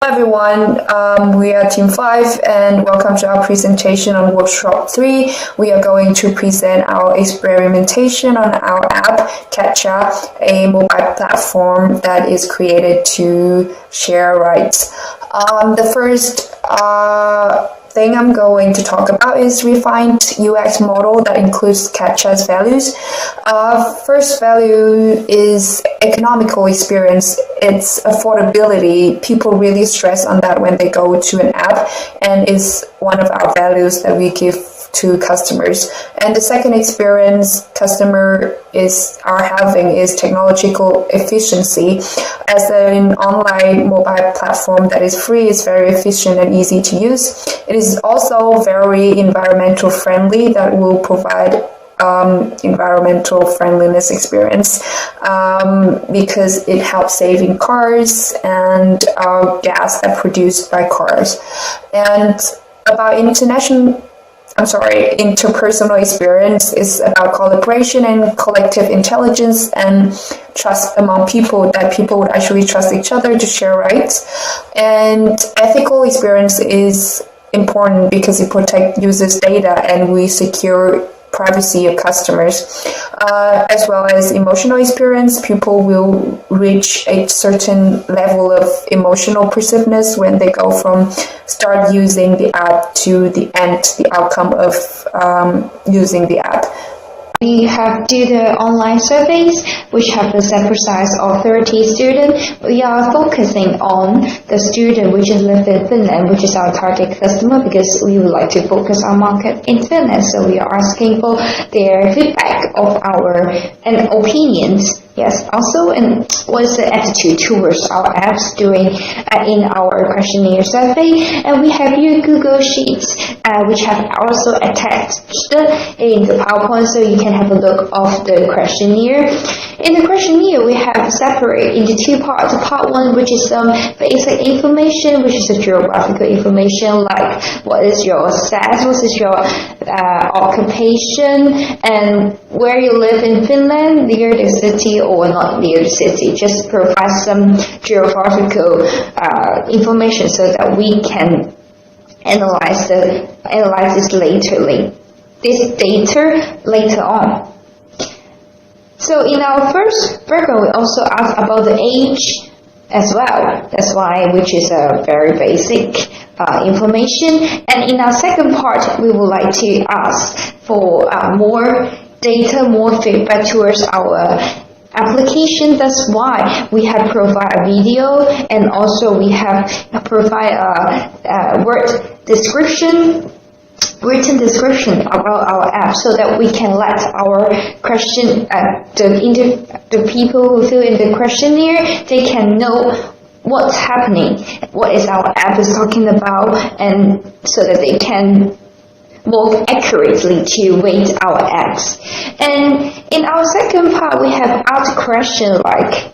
Hello everyone, we are Team 5 and welcome to our presentation on Workshop 3. We are going to present our experimentation on our app, Catcha, a mobile platform that is created to share rights. The first thing I'm going to talk about is refined UX model that includes Catcha's values. First value is economical experience. It's affordability. People really stress on that when they go to an app, and it's one of our values that we give to customers. And the second experience customer are having is technological efficiency. As an online mobile platform that is free, it's very efficient and easy to use. It is also very environmental friendly, that will provide environmental friendliness experience because it helps saving cars and gas that produced by cars. And about interpersonal experience is about collaboration and collective intelligence and trust among people, that people would actually trust each other to share rights. And ethical experience is important because it protects users' data and we secure privacy of customers, as well as emotional experience. People will reach a certain level of emotional perceptiveness when they go from start using the app to the end, the outcome of using the app. We have do the online surveys, which have a sample size of 30 students. We are focusing on the student which is live in Finland, which is our target customer, because we would like to focus our market in Finland. So we are asking for their feedback of and opinions. Yes, also, and what's the attitude towards our apps doing in our questionnaire survey. And we have your Google Sheets, which have also attached in the PowerPoint, so you can have a look of the questionnaire. In the questionnaire, we have separate into two parts. Part one, which is some basic information, which is the geographical information, like what is your status, what is your occupation, and where you live in Finland, near the city or not near the city. Just provide some geographical information so that we can analyze this data later on. So in our first program, we also ask about the age as well. That's why, which is a very basic information. And in our second part, we would like to ask for more data, more feedback towards our application. That's why we have provide a video, and also we have provide a written description about our app, so that we can let our the people who fill in the questionnaire, they can know what's happening, what is our app is talking about, and so that they can more accurately to rate our apps. And in our second part, we have asked questions like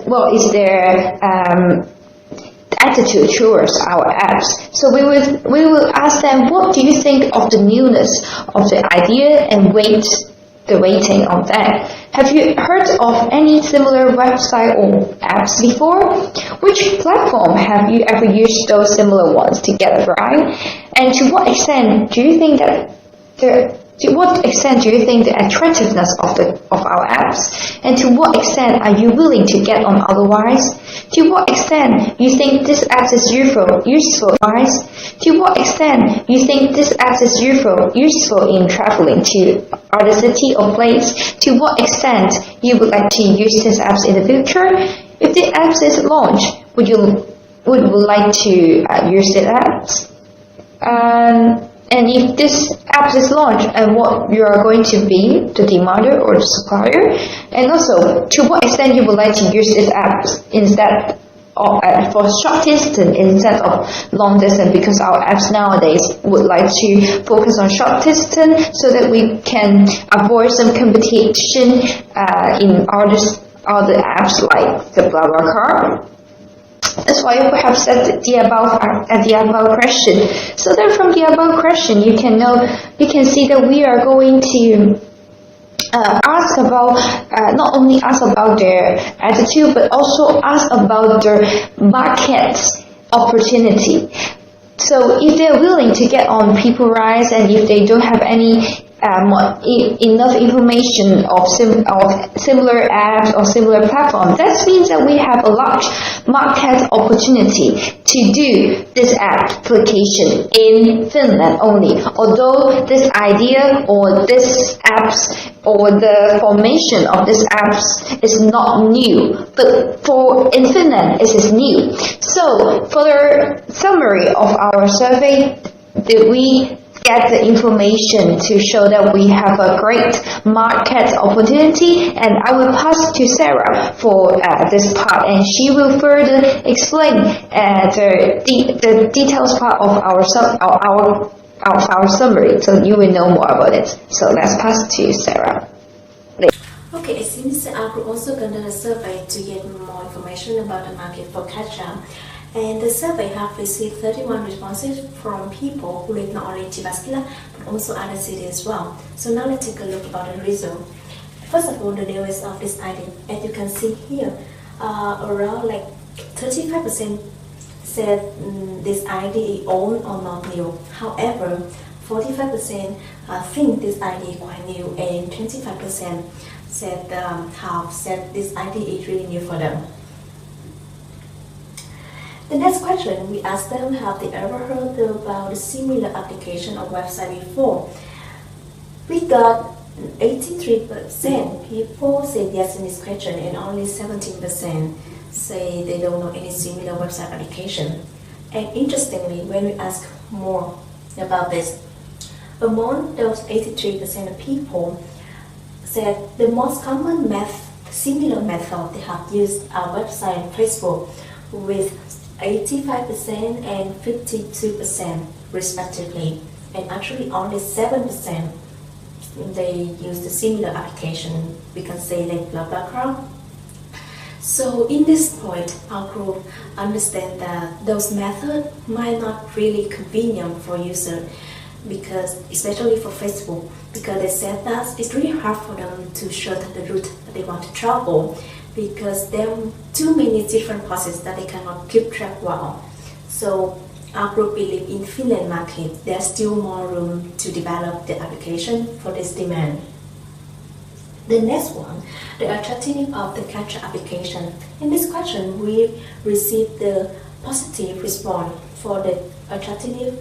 what is their attitude towards our apps. So we will ask them, what do you think of the newness of the idea, and rate the rating on that. Have you heard of any similar website or apps before? Which platform have you ever used those similar ones together, right? And to what extent do you think the attractiveness of our apps, and to what extent are you willing to get on otherwise? To what extent you think this app is useful, guys? To what extent you think this app is useful in traveling to other city or place? To what extent you would like to use these apps in the future? If the apps is launched, would you like to use the apps? And if this app is launched, and what you are going to be, the demander or the supplier, and also to what extent you would like to use this app instead for short distance instead of long distance, because our apps nowadays would like to focus on short distance so that we can avoid some competition in other apps like the BlaBlaCar. That's why we have set the above question. So then from the above question, you can see that we are going to ask about not only ask about their attitude, but also ask about their market opportunity. So if they're willing to get on PeopleRise, and if they don't have any enough information of similar apps or similar platforms, that means that we have a large market opportunity to do this application in Finland only. Although this idea or this apps or the formation of this apps is not new, but in Finland it is new. So for the summary of our survey, did we get the information to show that we have a great market opportunity? And I will pass to Sarah for this part, and she will further explain the details part of our summary, so you will know more about it. So let's pass to Sarah. Okay, it seems our group also conducted a survey to get more information about the market for Catcha. And the survey have received 31 responses from people who live not only in Jyväskylä but also other cities as well. So now let's take a look about the result. First of all, the newest of this ID. As you can see here, around like 35% said this ID is old or not new. However, 45% think this ID is quite new, and 25% said have said this ID is really new for them. The next question, we asked them, have they ever heard about a similar application or website before? We got 83% people said yes in this question, and only 17% say they don't know any similar website application. And interestingly, when we ask more about this, among those 83% of people said the most common similar method they have used our website and Facebook, with 85% and 52% respectively, and actually only 7% they use the similar application, we can say like BlaBlaCar. So in this point, our group understand that those methods might not really convenient for users, because especially for Facebook, because they said that it's really hard for them to shorten the route that they want to travel, because there are too many different processes that they cannot keep track well. So our group believe in Finland market, there's still more room to develop the application for this demand. The next one, the attractiveness of the Catcha application. In this question, we received the positive response for the attractiveness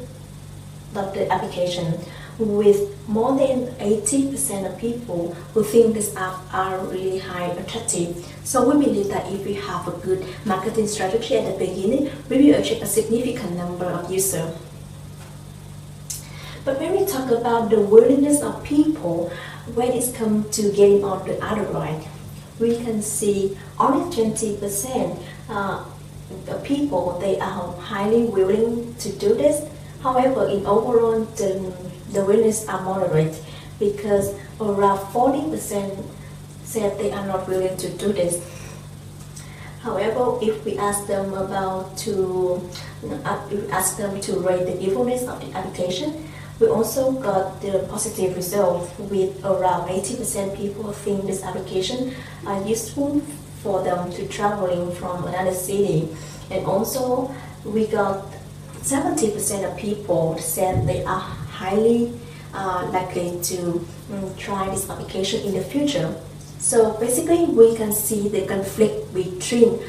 of the application, with more than 80% of people who think this app are really high attractive. So we believe that if we have a good marketing strategy at the beginning, we will achieve a significant number of users. But when we talk about the willingness of people when it comes to getting on the other ride, we can see only 20% of people, they are highly willing to do this. However, in overall, the willingness are moderate, because around 40% said they are not willing to do this. However, if we ask them to rate the usefulness of the application, we also got the positive result, with around 80% people think this application are useful for them to traveling from another city, and also we got 70% of people said they are highly likely to try this application in the future. So basically, we can see the conflict between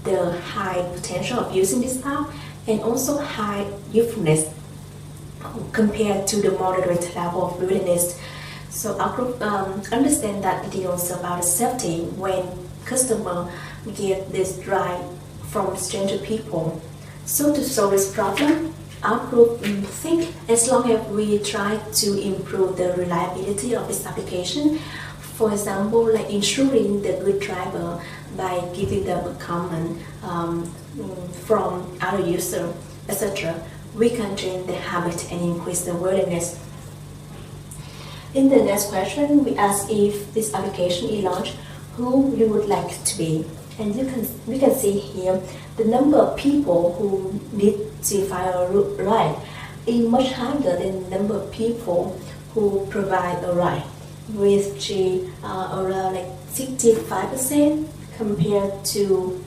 the high potential of using this app and also high usefulness compared to the moderate level of willingness. So our group understand that it is also about safety when customers get this ride from stranger people. So to solve this problem, our group think as long as we try to improve the reliability of this application, for example, like ensuring the good driver by giving them a comment from other users, etc., we can change the habit and increase the willingness. In the next question, we ask if this application is launched, who you would like to be. And we can see here the number of people who need to find a ride is much higher than the number of people who provide a ride. with G around like 65% compared to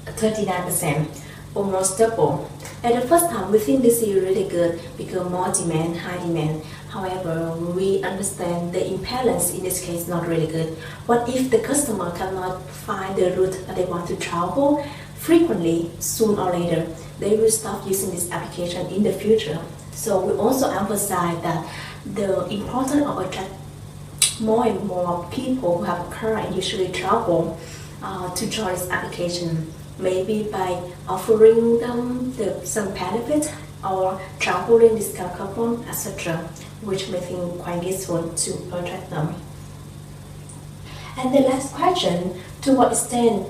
39%, almost double. At the first time, we think this is really good because more demand, high demand. However, we understand the imbalance in this case not really good. What if the customer cannot find the route that they want to travel frequently, soon or later? They will stop using this application in the future. So we also emphasize that the importance of attract more and more people who have a car and usually travel to join this application, maybe by offering them some benefit or traveling discount coupon, etc., which may think quite useful to attract them. And the last question, to what extent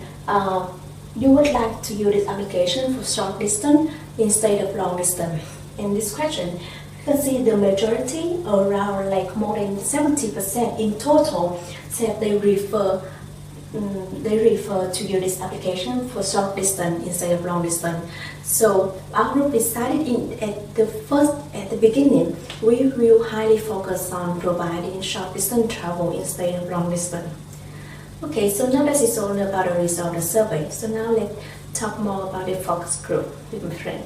you would like to use this application for short distance instead of long distance? In this question, you can see the majority, around like more than 70% in total, said they refer to use this application for short distance instead of long distance. So our group decided at the beginning, we will highly focus on providing short distance travel instead of long distance. Okay, so now that is all about the result of the survey. So now let's talk more about the focus group with my friend.